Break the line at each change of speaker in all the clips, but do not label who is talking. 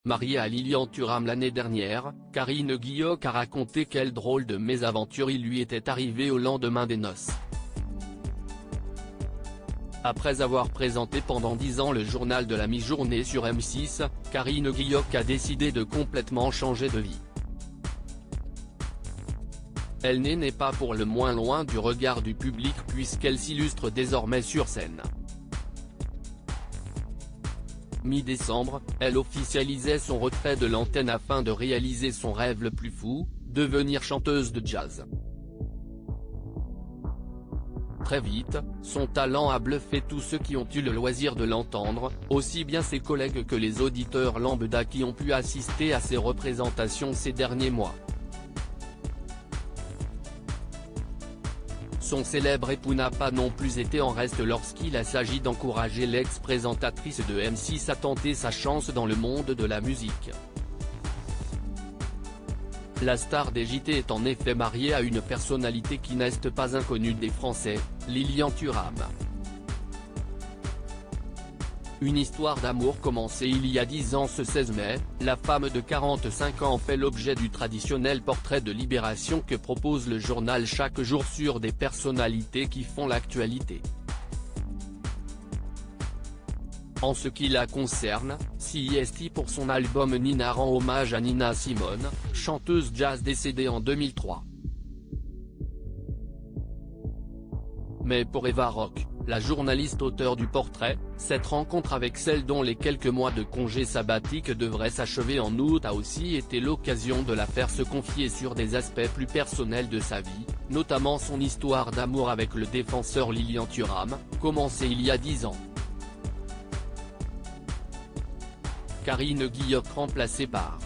Mariée à Lilian Thuram l'année dernière, Karine Guilloc a raconté quelle drôle de mésaventure il lui était arrivé au lendemain des noces. Après avoir présenté pendant 10 ans le journal de la mi-journée sur M6, Karine Guilloc a décidé de complètement changer de vie. Elle n'est pas pour le moins loin du regard du public puisqu'elle s'illustre désormais sur scène. Mi-décembre, elle officialisait son retrait de l'antenne afin de réaliser son rêve le plus fou, devenir chanteuse de jazz. Très vite, son talent a bluffé tous ceux qui ont eu le loisir de l'entendre, aussi bien ses collègues que les auditeurs lambda qui ont pu assister à ses représentations ces derniers mois. Son célèbre époux n'a pas non plus été en reste lorsqu'il a s'agi d'encourager l'ex-présentatrice de M6 à tenter sa chance dans le monde de la musique. La star des JT est en effet mariée à une personnalité qui n'est pas inconnue des Français, Lilian Thuram. Une histoire d'amour commencée il y a 10 ans ce 16 mai, la femme de 45 ans fait l'objet du traditionnel portrait de Libération que propose le journal chaque jour sur des personnalités qui font l'actualité. En ce qui la concerne, CIST pour son album Nina rend hommage à Nina Simone, chanteuse jazz décédée en 2003. Mais pour Eva Rock, la journaliste auteure du portrait, cette rencontre avec celle dont les quelques mois de congé sabbatique devraient s'achever en août a aussi été l'occasion de la faire se confier sur des aspects plus personnels de sa vie, notamment son histoire d'amour avec le défenseur Lilian Thuram, commencée il y a 10 ans. Karine Guilloc remplacée par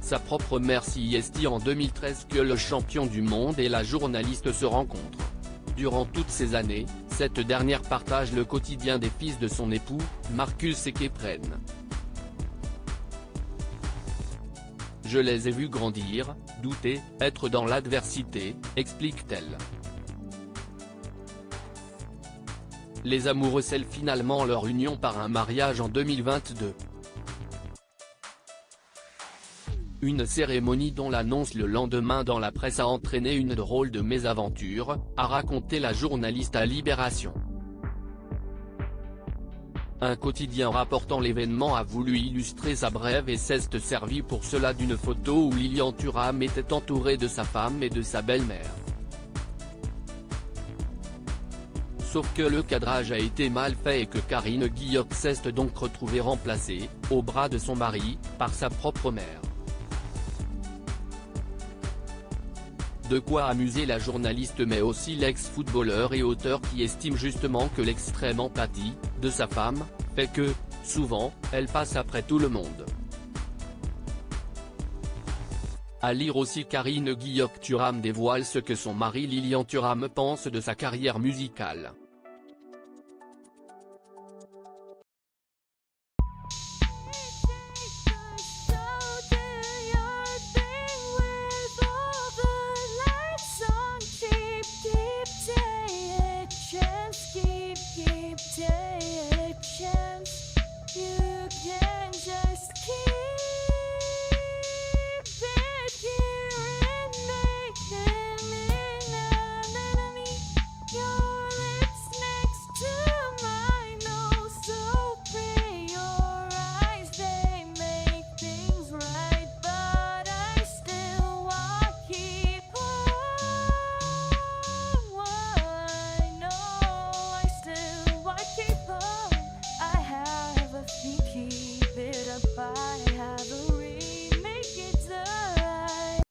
sa propre mère CIST en 2013 que le champion du monde et la journaliste se rencontrent. Durant toutes ces années, cette dernière partage le quotidien des fils de son époux, Marcus et Kepren. Je les ai vus grandir, douter, être dans l'adversité, explique-t-elle. Les amoureux scellent finalement leur union par un mariage en 2022. Une cérémonie dont l'annonce le lendemain dans la presse a entraîné une drôle de mésaventure, a raconté la journaliste à Libération. Un quotidien rapportant l'événement a voulu illustrer sa brève et s'est servi pour cela d'une photo où Lilian Thuram était entouré de sa femme et de sa belle-mère. Sauf que le cadrage a été mal fait et que Karine Guilloc s'est donc retrouvée remplacée, au bras de son mari, par sa propre mère. De quoi amuser la journaliste mais aussi l'ex-footballeur et auteur qui estime justement que l'extrême empathie, de sa femme, fait que, souvent, elle passe après tout le monde. À lire aussi Karine Guilloc Thuram dévoile ce que son mari Lilian Thuram pense de sa carrière musicale.